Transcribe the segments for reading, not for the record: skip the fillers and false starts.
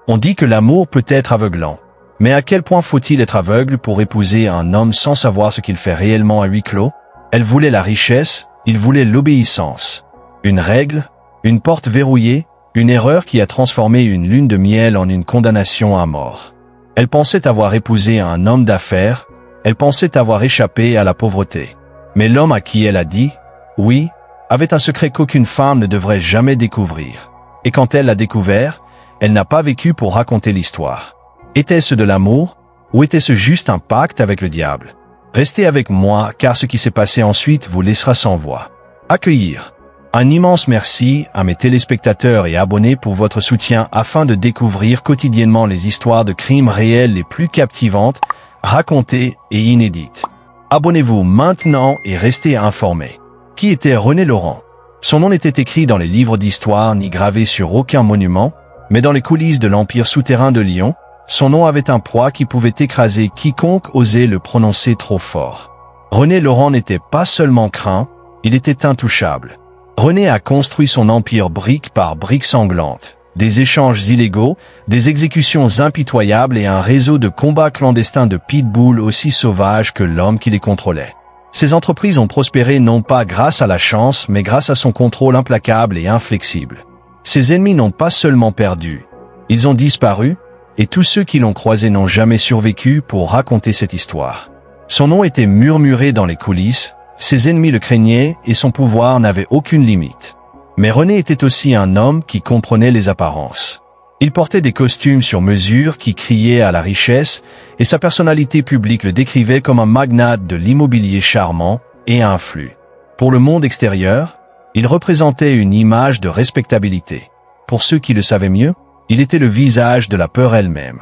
On dit que l'amour peut être aveuglant. Mais à quel point faut-il être aveugle pour épouser un homme sans savoir ce qu'il fait réellement à huis clos? Elle voulait la richesse, il voulait l'obéissance. Une règle, une porte verrouillée, une erreur qui a transformé une lune de miel en une condamnation à mort. Elle pensait avoir épousé un homme d'affaires, elle pensait avoir échappé à la pauvreté. Mais l'homme à qui elle a dit « oui » avait un secret qu'aucune femme ne devrait jamais découvrir. Et quand elle l'a découvert, elle n'a pas vécu pour raconter l'histoire. Était-ce de l'amour, ou était-ce juste un pacte avec le diable? Restez avec moi, car ce qui s'est passé ensuite vous laissera sans voix. Accueillir. Un immense merci à mes téléspectateurs et abonnés pour votre soutien afin de découvrir quotidiennement les histoires de crimes réels les plus captivantes, racontées et inédites. Abonnez-vous maintenant et restez informés. Qui était René Laurent? Son nom n'était écrit dans les livres d'histoire ni gravé sur aucun monument, mais dans les coulisses de l'Empire souterrain de Lyon, son nom avait un poids qui pouvait écraser quiconque osait le prononcer trop fort. René Laurent n'était pas seulement craint, il était intouchable. René a construit son empire brique par brique sanglante. Des échanges illégaux, des exécutions impitoyables et un réseau de combats clandestins de pitbulls aussi sauvages que l'homme qui les contrôlait. Ces entreprises ont prospéré non pas grâce à la chance, mais grâce à son contrôle implacable et inflexible. Ses ennemis n'ont pas seulement perdu, ils ont disparu, et tous ceux qui l'ont croisé n'ont jamais survécu pour raconter cette histoire. Son nom était murmuré dans les coulisses, ses ennemis le craignaient et son pouvoir n'avait aucune limite. Mais René était aussi un homme qui comprenait les apparences. Il portait des costumes sur mesure qui criaient à la richesse et sa personnalité publique le décrivait comme un magnate de l'immobilier charmant et influent. Pour le monde extérieur, il représentait une image de respectabilité. Pour ceux qui le savaient mieux, il était le visage de la peur elle-même.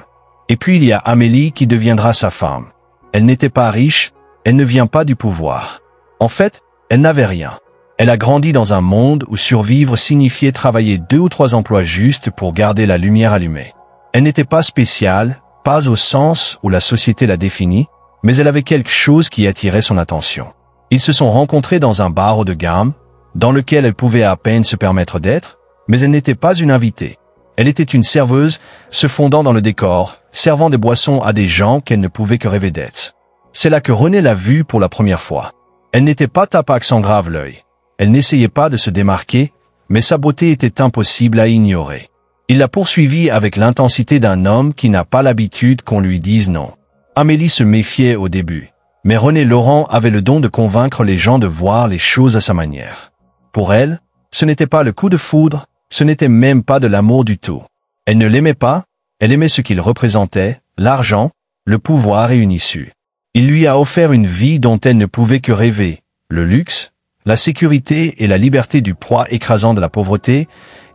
Et puis il y a Amélie qui deviendra sa femme. Elle n'était pas riche, elle ne vient pas du pouvoir. En fait, elle n'avait rien. Elle a grandi dans un monde où survivre signifiait travailler 2 ou 3 emplois justes pour garder la lumière allumée. Elle n'était pas spéciale, pas au sens où la société la définit, mais elle avait quelque chose qui attirait son attention. Ils se sont rencontrés dans un bar haut de gamme, dans lequel elle pouvait à peine se permettre d'être, mais elle n'était pas une invitée. Elle était une serveuse, se fondant dans le décor, servant des boissons à des gens qu'elle ne pouvait que rêver d'être. C'est là que René l'a vue pour la première fois. Elle n'était pas tapac sans grave l'œil. Elle n'essayait pas de se démarquer, mais sa beauté était impossible à ignorer. Il l'a poursuivie avec l'intensité d'un homme qui n'a pas l'habitude qu'on lui dise non. Amélie se méfiait au début, mais René Laurent avait le don de convaincre les gens de voir les choses à sa manière. Pour elle, ce n'était pas le coup de foudre, ce n'était même pas de l'amour du tout. Elle ne l'aimait pas, elle aimait ce qu'il représentait, l'argent, le pouvoir et une issue. Il lui a offert une vie dont elle ne pouvait que rêver, le luxe, la sécurité et la liberté du poids écrasant de la pauvreté,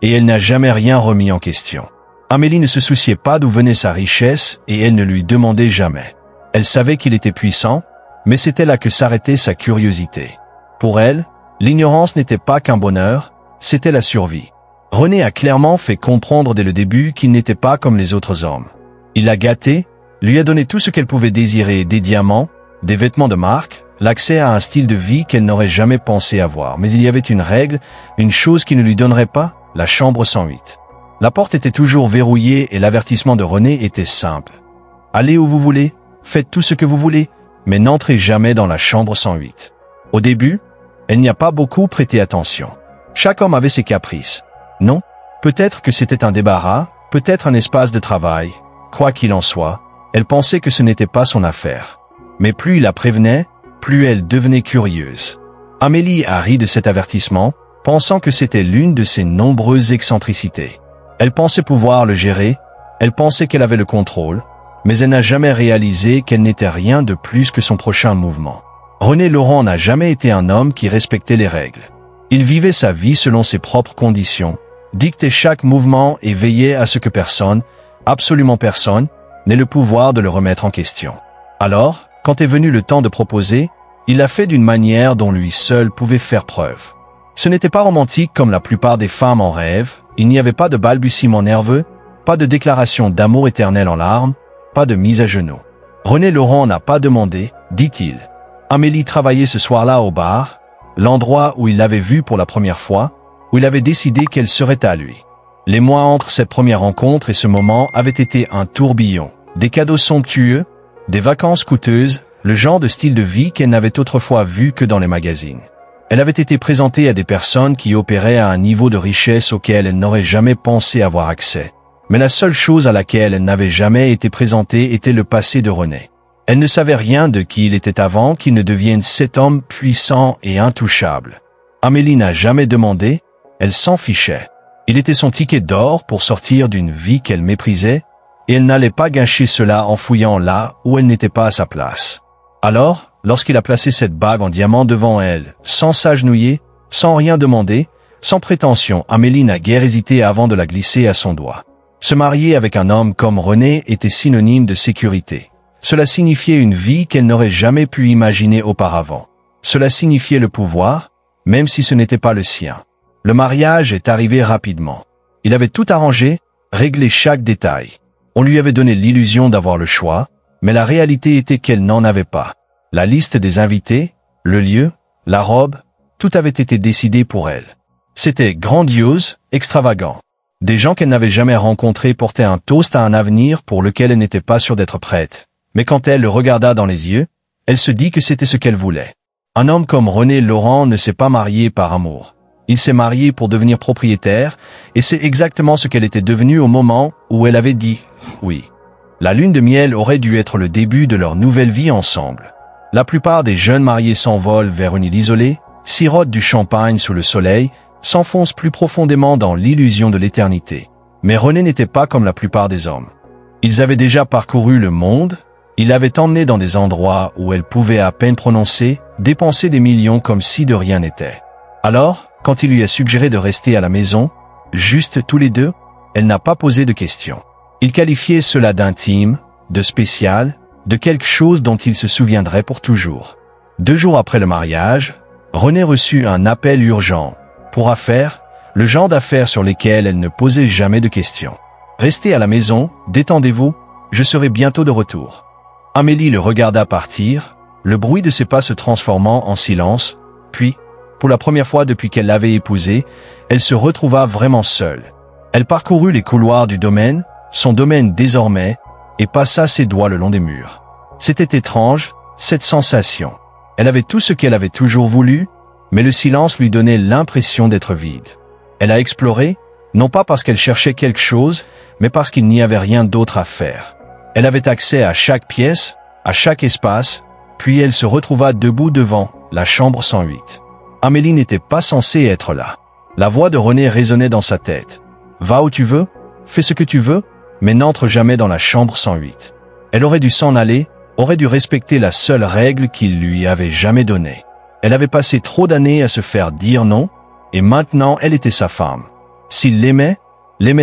et elle n'a jamais rien remis en question. Amélie ne se souciait pas d'où venait sa richesse et elle ne lui demandait jamais. Elle savait qu'il était puissant, mais c'était là que s'arrêtait sa curiosité. Pour elle, l'ignorance n'était pas qu'un bonheur, c'était la survie. René a clairement fait comprendre dès le début qu'il n'était pas comme les autres hommes. Il l'a gâtée, lui a donné tout ce qu'elle pouvait désirer, des diamants, des vêtements de marque, l'accès à un style de vie qu'elle n'aurait jamais pensé avoir. Mais il y avait une règle, une chose qui ne lui donnerait pas, la chambre 108. La porte était toujours verrouillée et l'avertissement de René était simple. Allez où vous voulez, faites tout ce que vous voulez, mais n'entrez jamais dans la chambre 108. Au début, elle n'y a pas beaucoup prêté attention. Chaque homme avait ses caprices. Non, peut-être que c'était un débarras, peut-être un espace de travail. Quoi qu'il en soit, elle pensait que ce n'était pas son affaire. Mais plus il la prévenait, plus elle devenait curieuse. Amélie a ri de cet avertissement, pensant que c'était l'une de ses nombreuses excentricités. Elle pensait pouvoir le gérer, elle pensait qu'elle avait le contrôle, mais elle n'a jamais réalisé qu'elle n'était rien de plus que son prochain mouvement. René Laurent n'a jamais été un homme qui respectait les règles. Il vivait sa vie selon ses propres conditions, dictait chaque mouvement et veillait à ce que personne, absolument personne, n'ait le pouvoir de le remettre en question. Alors, quand est venu le temps de proposer, il l'a fait d'une manière dont lui seul pouvait faire preuve. Ce n'était pas romantique comme la plupart des femmes en rêvent, il n'y avait pas de balbutiements nerveux, pas de déclaration d'amour éternel en larmes, pas de mise à genoux. René Laurent n'a pas demandé, dit-il. Amélie travaillait ce soir-là au bar, l'endroit où il l'avait vue pour la première fois, où il avait décidé qu'elle serait à lui. Les mois entre cette première rencontre et ce moment avaient été un tourbillon. Des cadeaux somptueux, des vacances coûteuses, le genre de style de vie qu'elle n'avait autrefois vu que dans les magazines. Elle avait été présentée à des personnes qui opéraient à un niveau de richesse auquel elle n'aurait jamais pensé avoir accès. Mais la seule chose à laquelle elle n'avait jamais été présentée était le passé de René. Elle ne savait rien de qui il était avant qu'il ne devienne cet homme puissant et intouchable. Amélie n'a jamais demandé, elle s'en fichait. Il était son ticket d'or pour sortir d'une vie qu'elle méprisait, et elle n'allait pas gâcher cela en fouillant là où elle n'était pas à sa place. Alors, lorsqu'il a placé cette bague en diamant devant elle, sans s'agenouiller, sans rien demander, sans prétention, Amélie n'a guère hésité avant de la glisser à son doigt. Se marier avec un homme comme René était synonyme de sécurité. Cela signifiait une vie qu'elle n'aurait jamais pu imaginer auparavant. Cela signifiait le pouvoir, même si ce n'était pas le sien. Le mariage est arrivé rapidement. Il avait tout arrangé, réglé chaque détail. On lui avait donné l'illusion d'avoir le choix, mais la réalité était qu'elle n'en avait pas. La liste des invités, le lieu, la robe, tout avait été décidé pour elle. C'était grandiose, extravagant. Des gens qu'elle n'avait jamais rencontrés portaient un toast à un avenir pour lequel elle n'était pas sûre d'être prête. Mais quand elle le regarda dans les yeux, elle se dit que c'était ce qu'elle voulait. Un homme comme René Laurent ne s'est pas marié par amour. Il s'est marié pour devenir propriétaire, et c'est exactement ce qu'elle était devenue au moment où elle avait dit « oui ». La lune de miel aurait dû être le début de leur nouvelle vie ensemble. La plupart des jeunes mariés s'envolent vers une île isolée, sirotent du champagne sous le soleil, s'enfoncent plus profondément dans l'illusion de l'éternité. Mais René n'était pas comme la plupart des hommes. Ils avaient déjà parcouru le monde, il l'avait emmené dans des endroits où elle pouvait à peine prononcer, dépenser des millions comme si de rien n'était. Alors, quand il lui a suggéré de rester à la maison, juste tous les deux, elle n'a pas posé de questions. Il qualifiait cela d'intime, de spécial, de quelque chose dont il se souviendrait pour toujours. 2 jours après le mariage, René reçut un appel urgent. Pour affaires, le genre d'affaires sur lesquelles elle ne posait jamais de questions. Restez à la maison, détendez-vous, je serai bientôt de retour. Amélie le regarda partir, le bruit de ses pas se transformant en silence, puis, pour la première fois depuis qu'elle l'avait épousé, elle se retrouva vraiment seule. Elle parcourut les couloirs du domaine, son domaine désormais, et passa ses doigts le long des murs. C'était étrange, cette sensation. Elle avait tout ce qu'elle avait toujours voulu, mais le silence lui donnait l'impression d'être vide. Elle a exploré, non pas parce qu'elle cherchait quelque chose, mais parce qu'il n'y avait rien d'autre à faire. Elle avait accès à chaque pièce, à chaque espace, puis elle se retrouva debout devant la chambre 108. Amélie n'était pas censée être là. La voix de René résonnait dans sa tête. « Va où tu veux, fais ce que tu veux, mais n'entre jamais dans la chambre 108. » Elle aurait dû s'en aller, aurait dû respecter la seule règle qu'il lui avait jamais donnée. Elle avait passé trop d'années à se faire dire non, et maintenant elle était sa femme. S'il l'aimait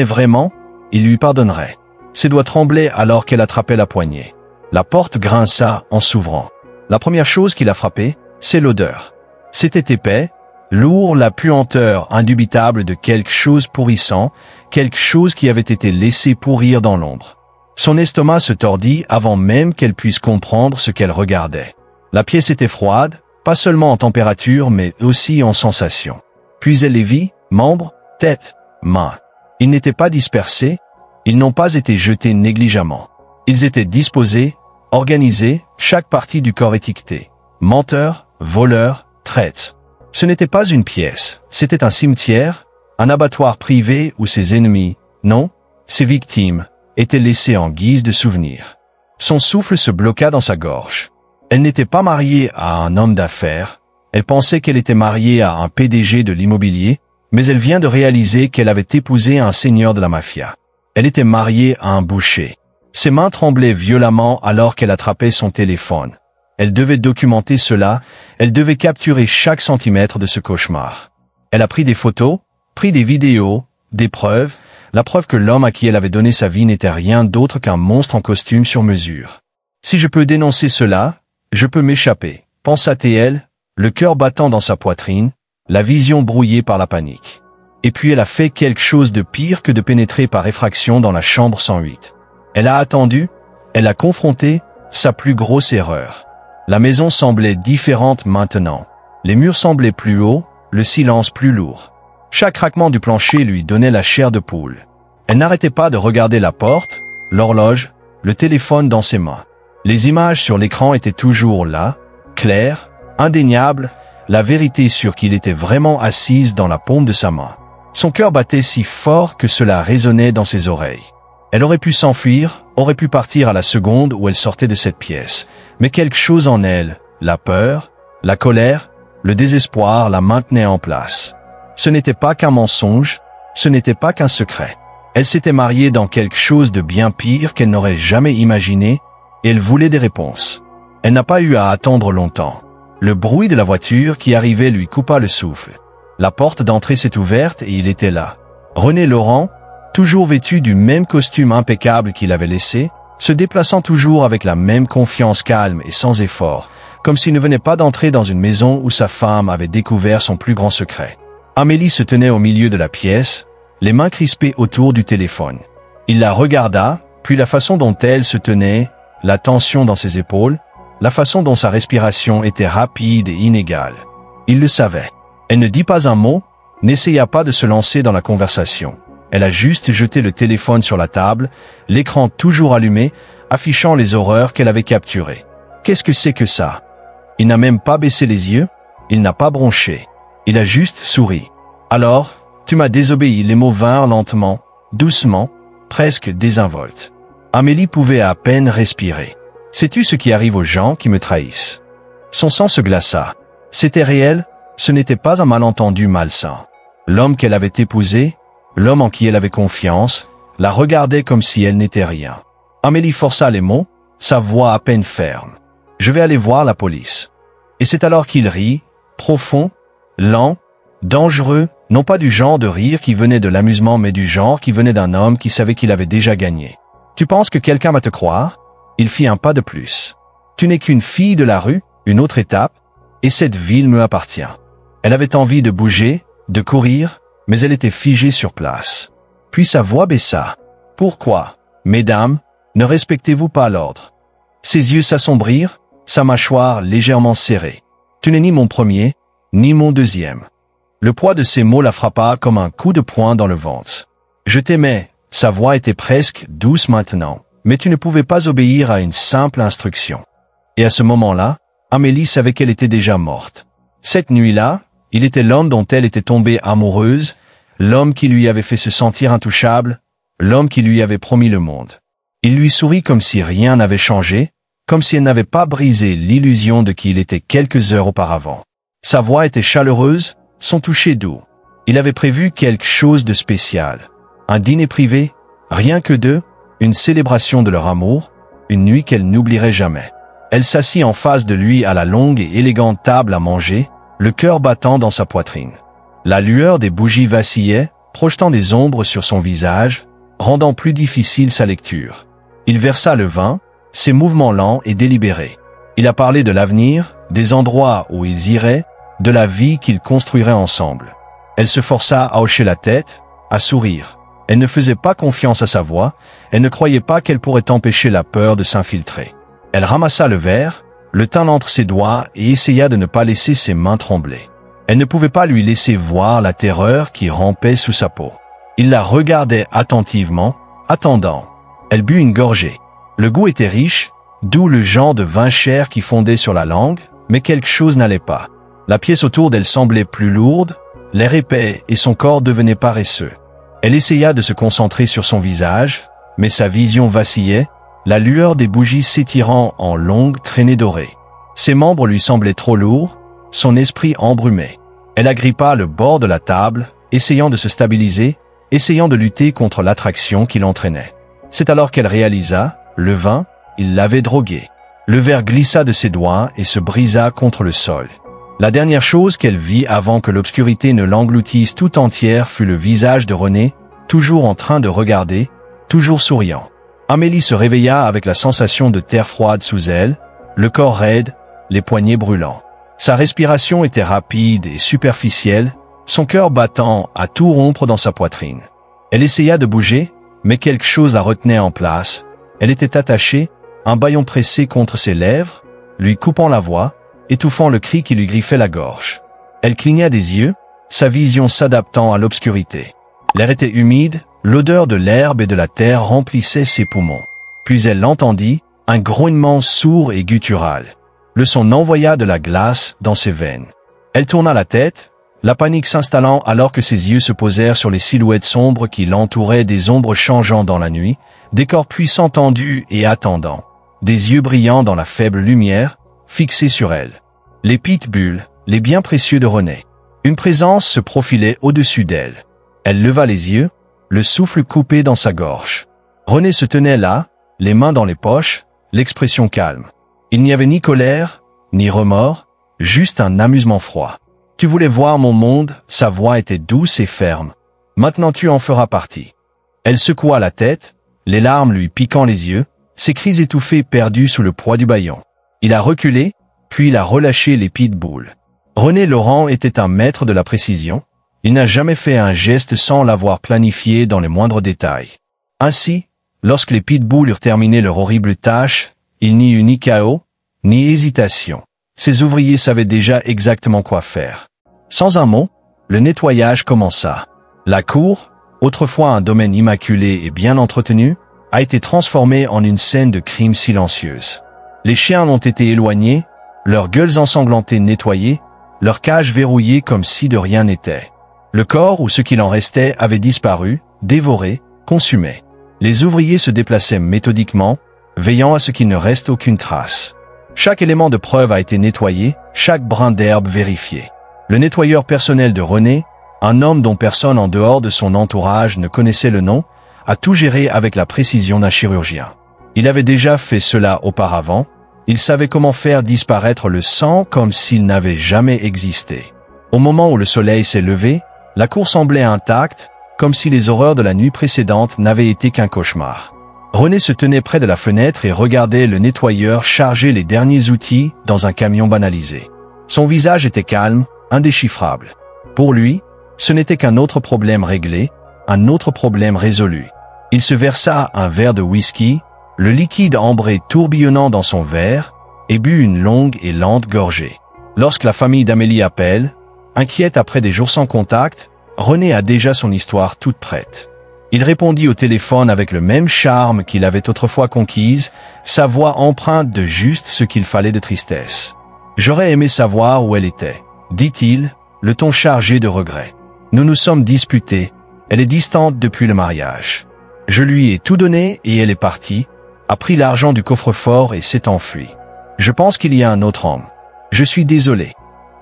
vraiment, il lui pardonnerait. Ses doigts tremblaient alors qu'elle attrapait la poignée. La porte grinça en s'ouvrant. La première chose qui l'a frappée, c'est l'odeur. C'était épais, lourd, la puanteur indubitable de quelque chose pourrissant, quelque chose qui avait été laissé pourrir dans l'ombre. Son estomac se tordit avant même qu'elle puisse comprendre ce qu'elle regardait. La pièce était froide, pas seulement en température mais aussi en sensation. Puis elle les vit, membres, tête, mains. Ils n'étaient pas dispersés, ils n'ont pas été jetés négligemment. Ils étaient disposés, organisés, chaque partie du corps étiquetée. Menteur, voleur, traître. Ce n'était pas une pièce, c'était un cimetière, un abattoir privé où ses ennemis, non, ses victimes, étaient laissés en guise de souvenir. Son souffle se bloqua dans sa gorge. Elle n'était pas mariée à un homme d'affaires, elle pensait qu'elle était mariée à un PDG de l'immobilier, mais elle vient de réaliser qu'elle avait épousé un seigneur de la mafia. Elle était mariée à un boucher. Ses mains tremblaient violemment alors qu'elle attrapait son téléphone. Elle devait documenter cela, elle devait capturer chaque centimètre de ce cauchemar. Elle a pris des photos, pris des vidéos, des preuves, la preuve que l'homme à qui elle avait donné sa vie n'était rien d'autre qu'un monstre en costume sur mesure. Si je peux dénoncer cela, je peux m'échapper, pensa-t-elle, le cœur battant dans sa poitrine, la vision brouillée par la panique. Et puis elle a fait quelque chose de pire que de pénétrer par effraction dans la chambre 108. Elle a attendu, elle a confronté sa plus grosse erreur. La maison semblait différente maintenant. Les murs semblaient plus hauts, le silence plus lourd. Chaque craquement du plancher lui donnait la chair de poule. Elle n'arrêtait pas de regarder la porte, l'horloge, le téléphone dans ses mains. Les images sur l'écran étaient toujours là, claires, indéniables, la vérité sur qu'il était vraiment assise dans la paume de sa main. Son cœur battait si fort que cela résonnait dans ses oreilles. Elle aurait pu s'enfuir, aurait pu partir à la seconde où elle sortait de cette pièce. Mais quelque chose en elle, la peur, la colère, le désespoir la maintenait en place. Ce n'était pas qu'un mensonge, ce n'était pas qu'un secret. Elle s'était mariée dans quelque chose de bien pire qu'elle n'aurait jamais imaginé, et elle voulait des réponses. Elle n'a pas eu à attendre longtemps. Le bruit de la voiture qui arrivait lui coupa le souffle. La porte d'entrée s'est ouverte et il était là. René Laurent, toujours vêtu du même costume impeccable qu'il avait laissé, se déplaçant toujours avec la même confiance calme et sans effort, comme s'il ne venait pas d'entrer dans une maison où sa femme avait découvert son plus grand secret. Amélie se tenait au milieu de la pièce, les mains crispées autour du téléphone. Il la regarda, puis la façon dont elle se tenait, la tension dans ses épaules, la façon dont sa respiration était rapide et inégale. Il le savait. Elle ne dit pas un mot, n'essaya pas de se lancer dans la conversation. Elle a juste jeté le téléphone sur la table, l'écran toujours allumé, affichant les horreurs qu'elle avait capturées. Qu'est-ce que c'est que ça? Il n'a même pas baissé les yeux, il n'a pas bronché. Il a juste souri. Alors, tu m'as désobéi, les mots vinrent lentement, doucement, presque désinvoltes. Amélie pouvait à peine respirer. Sais-tu ce qui arrive aux gens qui me trahissent? Son sang se glaça. C'était réel, ce n'était pas un malentendu malsain. L'homme qu'elle avait épousé, l'homme en qui elle avait confiance, la regardait comme si elle n'était rien. Amélie força les mots, sa voix à peine ferme. « Je vais aller voir la police. » Et c'est alors qu'il rit, profond, lent, dangereux, non pas du genre de rire qui venait de l'amusement mais du genre qui venait d'un homme qui savait qu'il avait déjà gagné. « Tu penses que quelqu'un va te croire ?» Il fit un pas de plus. « Tu n'es qu'une fille de la rue, une autre étape, et cette ville me appartient. » Elle avait envie de bouger, de courir, mais elle était figée sur place. Puis sa voix baissa. « Pourquoi, mesdames, ne respectez-vous pas l'ordre ?» Ses yeux s'assombrirent, sa mâchoire légèrement serrée. « Tu n'es ni mon premier, ni mon deuxième. » Le poids de ces mots la frappa comme un coup de poing dans le ventre. « Je t'aimais. » Sa voix était presque douce maintenant, mais tu ne pouvais pas obéir à une simple instruction. Et à ce moment-là, Amélie savait qu'elle était déjà morte. Cette nuit-là, il était l'homme dont elle était tombée amoureuse, l'homme qui lui avait fait se sentir intouchable, l'homme qui lui avait promis le monde. Il lui sourit comme si rien n'avait changé, comme si elle n'avait pas brisé l'illusion de qui il était quelques heures auparavant. Sa voix était chaleureuse, son toucher doux. Il avait prévu quelque chose de spécial. Un dîner privé, rien que d'eux, une célébration de leur amour, une nuit qu'elle n'oublierait jamais. Elle s'assit en face de lui à la longue et élégante table à manger, le cœur battant dans sa poitrine. La lueur des bougies vacillait, projetant des ombres sur son visage, rendant plus difficile sa lecture. Il versa le vin, ses mouvements lents et délibérés. Il a parlé de l'avenir, des endroits où ils iraient, de la vie qu'ils construiraient ensemble. Elle se força à hocher la tête, à sourire. Elle ne faisait pas confiance à sa voix, elle ne croyait pas qu'elle pourrait empêcher la peur de s'infiltrer. Elle ramassa le verre, le tint entre ses doigts et essaya de ne pas laisser ses mains trembler. Elle ne pouvait pas lui laisser voir la terreur qui rampait sous sa peau. Il la regardait attentivement, attendant. Elle but une gorgée. Le goût était riche, d'où le genre de vin cher qui fondait sur la langue, mais quelque chose n'allait pas. La pièce autour d'elle semblait plus lourde, l'air épais et son corps devenait paresseux. Elle essaya de se concentrer sur son visage, mais sa vision vacillait, la lueur des bougies s'étirant en longues traînées dorées. Ses membres lui semblaient trop lourds, son esprit embrumé. Elle agrippa le bord de la table, essayant de se stabiliser, essayant de lutter contre l'attraction qui l'entraînait. C'est alors qu'elle réalisa, le vin, il l'avait drogué. Le verre glissa de ses doigts et se brisa contre le sol. La dernière chose qu'elle vit avant que l'obscurité ne l'engloutisse tout entière fut le visage de René, toujours en train de regarder, toujours souriant. Amélie se réveilla avec la sensation de terre froide sous elle, le corps raide, les poignets brûlants. Sa respiration était rapide et superficielle, son cœur battant à tout rompre dans sa poitrine. Elle essaya de bouger, mais quelque chose la retenait en place. Elle était attachée, un bâillon pressé contre ses lèvres, lui coupant la voix, étouffant le cri qui lui griffait la gorge. Elle cligna des yeux, sa vision s'adaptant à l'obscurité. L'air était humide, l'odeur de l'herbe et de la terre remplissait ses poumons. Puis elle l'entendit, un grognement sourd et guttural. Le son envoya de la glace dans ses veines. Elle tourna la tête, la panique s'installant alors que ses yeux se posèrent sur les silhouettes sombres qui l'entouraient, des ombres changeant dans la nuit, des corps puissants tendus et attendants, des yeux brillants dans la faible lumière, fixés sur elle. Les pitbulls, les biens précieux de René. Une présence se profilait au-dessus d'elle. Elle leva les yeux, le souffle coupé dans sa gorge. René se tenait là, les mains dans les poches, l'expression calme. Il n'y avait ni colère, ni remords, juste un amusement froid. « Tu voulais voir mon monde ?» Sa voix était douce et ferme. « Maintenant tu en feras partie. » Elle secoua la tête, les larmes lui piquant les yeux, ses cris étouffés perdus sous le poids du bâillon. Il a reculé, puis il a relâché les pitbulls. René Laurent était un maître de la précision. Il n'a jamais fait un geste sans l'avoir planifié dans les moindres détails. Ainsi, lorsque les pitbulls eurent terminé leur horrible tâche, il n'y eut ni chaos, ni hésitation. Ses ouvriers savaient déjà exactement quoi faire. Sans un mot, le nettoyage commença. La cour, autrefois un domaine immaculé et bien entretenu, a été transformée en une scène de crime silencieuse. Les chiens ont été éloignés, leurs gueules ensanglantées nettoyées, leurs cages verrouillées comme si de rien n'était. Le corps ou ce qu'il en restait avait disparu, dévoré, consumé. Les ouvriers se déplaçaient méthodiquement, veillant à ce qu'il ne reste aucune trace. Chaque élément de preuve a été nettoyé, chaque brin d'herbe vérifié. Le nettoyeur personnel de René, un homme dont personne en dehors de son entourage ne connaissait le nom, a tout géré avec la précision d'un chirurgien. Il avait déjà fait cela auparavant, il savait comment faire disparaître le sang comme s'il n'avait jamais existé. Au moment où le soleil s'est levé, la cour semblait intacte, comme si les horreurs de la nuit précédente n'avaient été qu'un cauchemar. René se tenait près de la fenêtre et regardait le nettoyeur charger les derniers outils dans un camion banalisé. Son visage était calme, indéchiffrable. Pour lui, ce n'était qu'un autre problème réglé, un autre problème résolu. Il se versa un verre de whisky, le liquide ambré tourbillonnant dans son verre, et but une longue et lente gorgée. Lorsque la famille d'Amélie appelle, inquiète après des jours sans contact, René a déjà son histoire toute prête. Il répondit au téléphone avec le même charme qu'il avait autrefois conquise, sa voix empreinte de juste ce qu'il fallait de tristesse. « J'aurais aimé savoir où elle était, » dit-il, le ton chargé de regret. « Nous nous sommes disputés, elle est distante depuis le mariage. Je lui ai tout donné et elle est partie, a pris l'argent du coffre-fort et s'est enfuie. Je pense qu'il y a un autre homme. Je suis désolé. »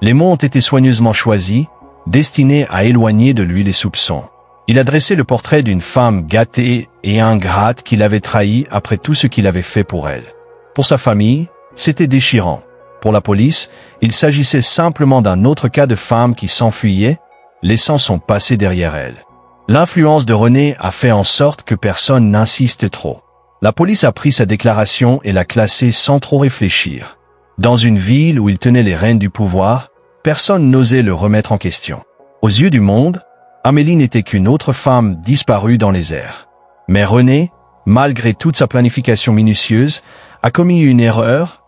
Les mots ont été soigneusement choisis, destinés à éloigner de lui les soupçons. Il a dressé le portrait d'une femme gâtée et ingrate qu'il avait trahie après tout ce qu'il avait fait pour elle. Pour sa famille, c'était déchirant. Pour la police, il s'agissait simplement d'un autre cas de femme qui s'enfuyait, laissant son passé derrière elle. L'influence de René a fait en sorte que personne n'insiste trop. La police a pris sa déclaration et l'a classée sans trop réfléchir. Dans une ville où il tenait les rênes du pouvoir, personne n'osait le remettre en question. Aux yeux du monde, Amélie n'était qu'une autre femme disparue dans les airs. Mais René, malgré toute sa planification minutieuse, a commis une erreur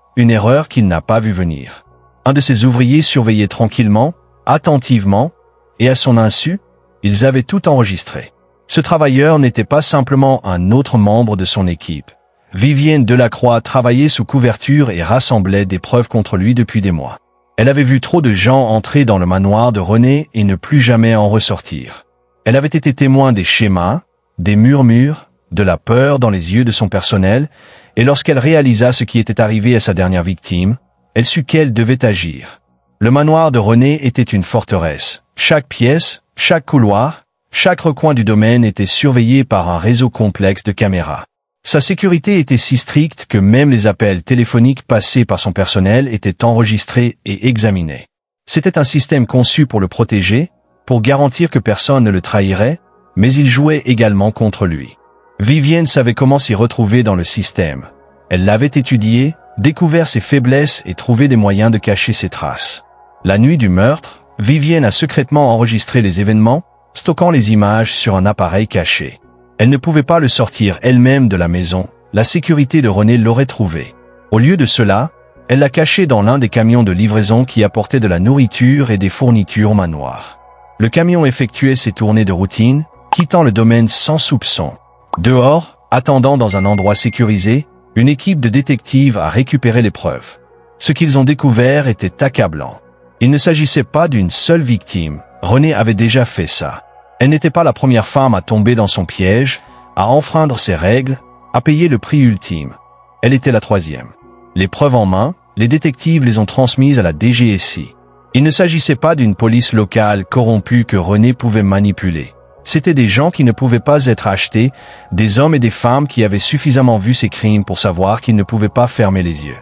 qu'il n'a pas vue venir. Un de ses ouvriers surveillait tranquillement, attentivement, et à son insu, ils avaient tout enregistré. Ce travailleur n'était pas simplement un autre membre de son équipe. Vivienne Delacroix travaillait sous couverture et rassemblait des preuves contre lui depuis des mois. Elle avait vu trop de gens entrer dans le manoir de René et ne plus jamais en ressortir. Elle avait été témoin des schémas, des murmures, de la peur dans les yeux de son personnel, et lorsqu'elle réalisa ce qui était arrivé à sa dernière victime, elle sut qu'elle devait agir. Le manoir de René était une forteresse. Chaque pièce, chaque couloir, chaque recoin du domaine était surveillé par un réseau complexe de caméras. Sa sécurité était si stricte que même les appels téléphoniques passés par son personnel étaient enregistrés et examinés. C'était un système conçu pour le protéger, pour garantir que personne ne le trahirait, mais il jouait également contre lui. Vivienne savait comment s'y retrouver dans le système. Elle l'avait étudié, découvert ses faiblesses et trouvé des moyens de cacher ses traces. La nuit du meurtre, Vivienne a secrètement enregistré les événements, stockant les images sur un appareil caché. Elle ne pouvait pas le sortir elle-même de la maison, la sécurité de René l'aurait trouvé. Au lieu de cela, elle l'a caché dans l'un des camions de livraison qui apportaient de la nourriture et des fournitures au manoir. Le camion effectuait ses tournées de routine, quittant le domaine sans soupçon. Dehors, attendant dans un endroit sécurisé, une équipe de détectives a récupéré les preuves. Ce qu'ils ont découvert était accablant. Il ne s'agissait pas d'une seule victime. Renée avait déjà fait ça. Elle n'était pas la première femme à tomber dans son piège, à enfreindre ses règles, à payer le prix ultime. Elle était la troisième. Les preuves en main, les détectives les ont transmises à la DGSI. Il ne s'agissait pas d'une police locale corrompue que Renée pouvait manipuler. C'étaient des gens qui ne pouvaient pas être achetés, des hommes et des femmes qui avaient suffisamment vu ces crimes pour savoir qu'ils ne pouvaient pas fermer les yeux.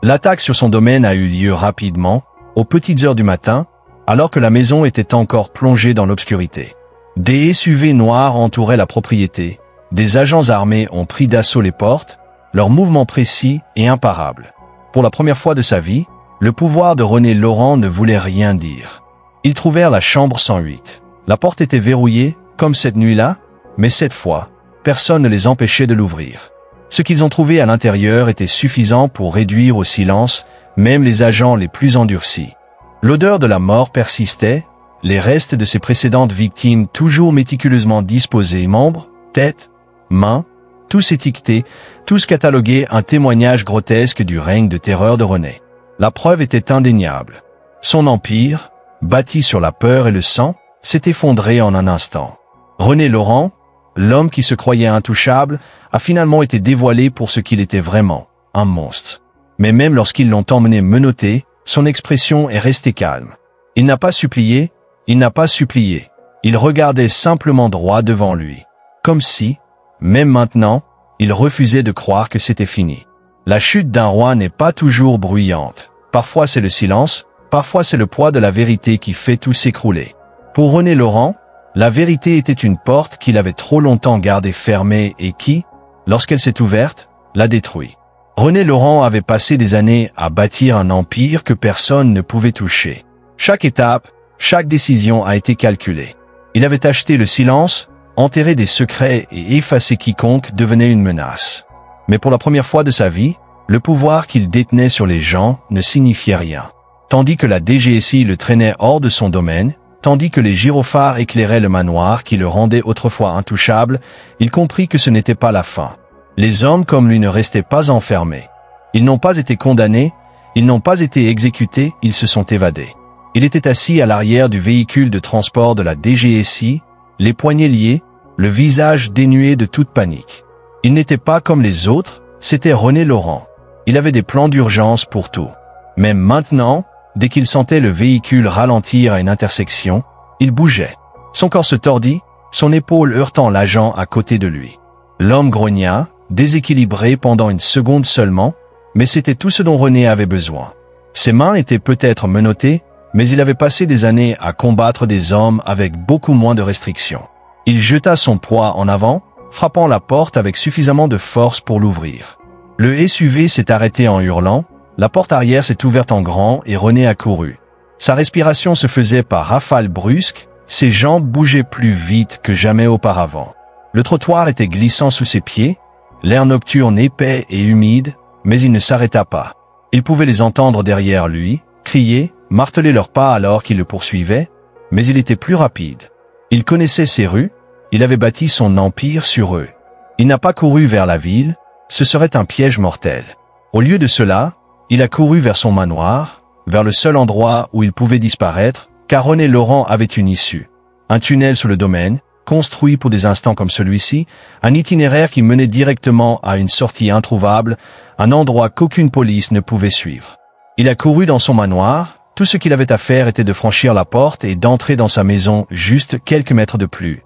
L'attaque sur son domaine a eu lieu rapidement, aux petites heures du matin, alors que la maison était encore plongée dans l'obscurité. Des SUV noirs entouraient la propriété, des agents armés ont pris d'assaut les portes, leurs mouvements précis et imparables. Pour la première fois de sa vie, le pouvoir de René Laurent ne voulait rien dire. Ils trouvèrent la chambre 108. La porte était verrouillée, comme cette nuit-là, mais cette fois, personne ne les empêchait de l'ouvrir. Ce qu'ils ont trouvé à l'intérieur était suffisant pour réduire au silence même les agents les plus endurcis. L'odeur de la mort persistait, les restes de ses précédentes victimes toujours méticuleusement disposés, membres, têtes, mains, tous étiquetés, tous catalogués, un témoignage grotesque du règne de terreur de René. La preuve était indéniable. Son empire, bâti sur la peur et le sang, s'est effondré en un instant. René Laurent, l'homme qui se croyait intouchable, a finalement été dévoilé pour ce qu'il était vraiment, un monstre. Mais même lorsqu'ils l'ont emmené menotté, son expression est restée calme. Il n'a pas supplié, il n'a pas supplié. Il regardait simplement droit devant lui. Comme si, même maintenant, il refusait de croire que c'était fini. La chute d'un roi n'est pas toujours bruyante. Parfois c'est le silence, parfois c'est le poids de la vérité qui fait tout s'écrouler. Pour René Laurent, la vérité était une porte qu'il avait trop longtemps gardée fermée et qui, lorsqu'elle s'est ouverte, l'a détruit. René Laurent avait passé des années à bâtir un empire que personne ne pouvait toucher. Chaque étape, chaque décision a été calculée. Il avait acheté le silence, enterré des secrets et effacé quiconque devenait une menace. Mais pour la première fois de sa vie, le pouvoir qu'il détenait sur les gens ne signifiait rien. Tandis que la DGSI le traînait hors de son domaine, tandis que les gyrophares éclairaient le manoir qui le rendait autrefois intouchable, il comprit que ce n'était pas la fin. Les hommes comme lui ne restaient pas enfermés. Ils n'ont pas été condamnés, ils n'ont pas été exécutés, ils se sont évadés. Il était assis à l'arrière du véhicule de transport de la DGSI, les poignets liés, le visage dénué de toute panique. Il n'était pas comme les autres, c'était René Laurent. Il avait des plans d'urgence pour tout. Même maintenant, dès qu'il sentait le véhicule ralentir à une intersection, il bougeait. Son corps se tordit, son épaule heurtant l'agent à côté de lui. L'homme grogna, déséquilibré pendant une seconde seulement, mais c'était tout ce dont René avait besoin. Ses mains étaient peut-être menottées, mais il avait passé des années à combattre des hommes avec beaucoup moins de restrictions. Il jeta son poids en avant, frappant la porte avec suffisamment de force pour l'ouvrir. Le SUV s'est arrêté en hurlant, la porte arrière s'est ouverte en grand et René a couru. Sa respiration se faisait par rafales brusques, ses jambes bougeaient plus vite que jamais auparavant. Le trottoir était glissant sous ses pieds, l'air nocturne épais et humide, mais il ne s'arrêta pas. Il pouvait les entendre derrière lui, crier, marteler leurs pas alors qu'ils le poursuivaient, mais il était plus rapide. Il connaissait ces rues, il avait bâti son empire sur eux. Il n'a pas couru vers la ville, ce serait un piège mortel. Au lieu de cela, il a couru vers son manoir, vers le seul endroit où il pouvait disparaître, car René Laurent avait une issue. Un tunnel sous le domaine, construit pour des instants comme celui-ci, un itinéraire qui menait directement à une sortie introuvable, un endroit qu'aucune police ne pouvait suivre. Il a couru dans son manoir, tout ce qu'il avait à faire était de franchir la porte et d'entrer dans sa maison juste quelques mètres de plus.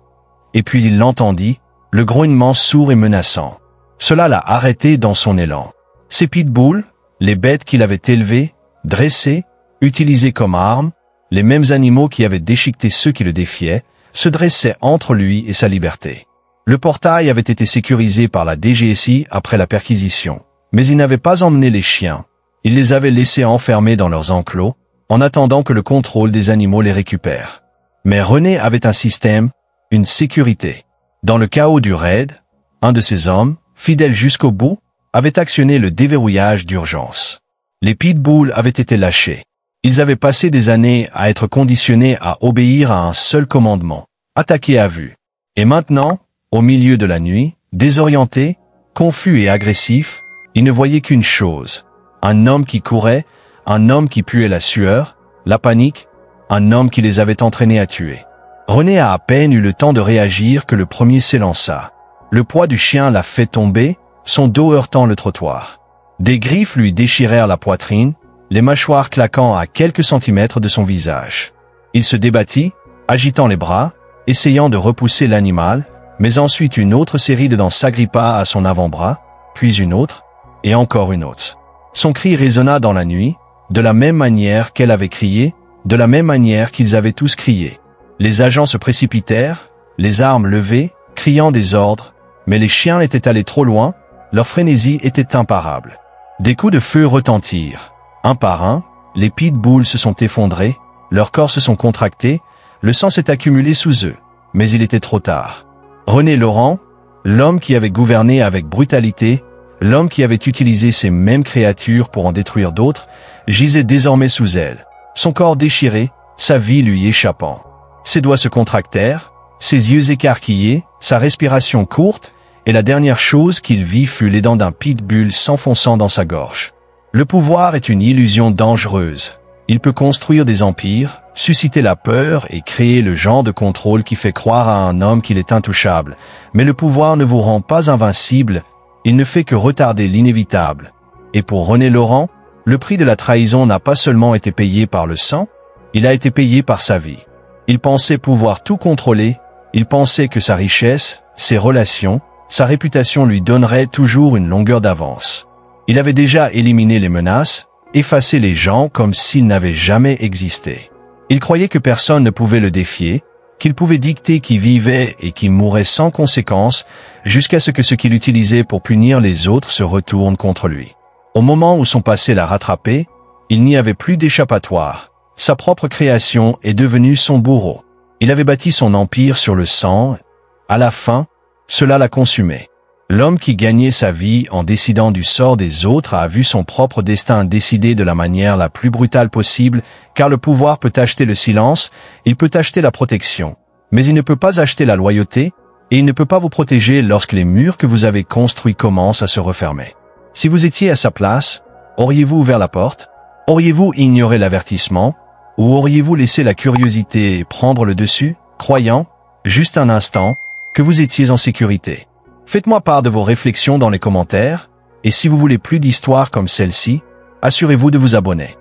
Et puis il l'entendit, le grognement sourd et menaçant. Cela l'a arrêté dans son élan. Ses pitbulls, les bêtes qu'il avait élevées, dressées, utilisées comme armes, les mêmes animaux qui avaient déchiqueté ceux qui le défiaient, se dressaient entre lui et sa liberté. Le portail avait été sécurisé par la DGSI après la perquisition, mais il n'avait pas emmené les chiens. Il les avait laissés enfermés dans leurs enclos, en attendant que le contrôle des animaux les récupère. Mais René avait un système, une sécurité. Dans le chaos du raid, un de ses hommes, fidèle jusqu'au bout, avait actionné le déverrouillage d'urgence. Les pitbulls avaient été lâchés. Ils avaient passé des années à être conditionnés à obéir à un seul commandement, attaquer à vue. Et maintenant, au milieu de la nuit, désorientés, confus et agressifs, ils ne voyaient qu'une chose. Un homme qui courait, un homme qui puait la sueur, la panique, un homme qui les avait entraînés à tuer. René a à peine eu le temps de réagir que le premier s'élança. Le poids du chien l'a fait tomber, son dos heurtant le trottoir. Des griffes lui déchirèrent la poitrine, les mâchoires claquant à quelques centimètres de son visage. Il se débattit, agitant les bras, essayant de repousser l'animal, mais ensuite une autre série de dents s'agrippa à son avant-bras, puis une autre, et encore une autre. Son cri résonna dans la nuit, de la même manière qu'elle avait crié, de la même manière qu'ils avaient tous crié. Les agents se précipitèrent, les armes levées, criant des ordres, mais les chiens étaient allés trop loin, leur frénésie était imparable. Des coups de feu retentirent. Un par un, les pitbulls se sont effondrés, leurs corps se sont contractés, le sang s'est accumulé sous eux, mais il était trop tard. René Laurent, l'homme qui avait gouverné avec brutalité, l'homme qui avait utilisé ces mêmes créatures pour en détruire d'autres, gisait désormais sous elle, son corps déchiré, sa vie lui échappant. Ses doigts se contractèrent, ses yeux écarquillés, sa respiration courte, et la dernière chose qu'il vit fut les dents d'un pitbull s'enfonçant dans sa gorge. Le pouvoir est une illusion dangereuse. Il peut construire des empires, susciter la peur et créer le genre de contrôle qui fait croire à un homme qu'il est intouchable. Mais le pouvoir ne vous rend pas invincible, il ne fait que retarder l'inévitable. Et pour René Laurent, le prix de la trahison n'a pas seulement été payé par le sang, il a été payé par sa vie. Il pensait pouvoir tout contrôler, il pensait que sa richesse, ses relations, sa réputation lui donneraient toujours une longueur d'avance. Il avait déjà éliminé les menaces, effacé les gens comme s'ils n'avaient jamais existé. Il croyait que personne ne pouvait le défier, qu'il pouvait dicter qui vivait et qui mourait sans conséquence, jusqu'à ce que ce qu'il utilisait pour punir les autres se retourne contre lui. Au moment où son passé l'a rattrapé, il n'y avait plus d'échappatoire. Sa propre création est devenue son bourreau. Il avait bâti son empire sur le sang. À la fin, cela l'a consumé. L'homme qui gagnait sa vie en décidant du sort des autres a vu son propre destin décidé de la manière la plus brutale possible, car le pouvoir peut acheter le silence, il peut acheter la protection, mais il ne peut pas acheter la loyauté, et il ne peut pas vous protéger lorsque les murs que vous avez construits commencent à se refermer. Si vous étiez à sa place, auriez-vous ouvert la porte? Auriez-vous ignoré l'avertissement? Ou auriez-vous laissé la curiosité prendre le dessus, croyant, juste un instant, que vous étiez en sécurité? Faites-moi part de vos réflexions dans les commentaires, et si vous voulez plus d'histoires comme celle-ci, assurez-vous de vous abonner.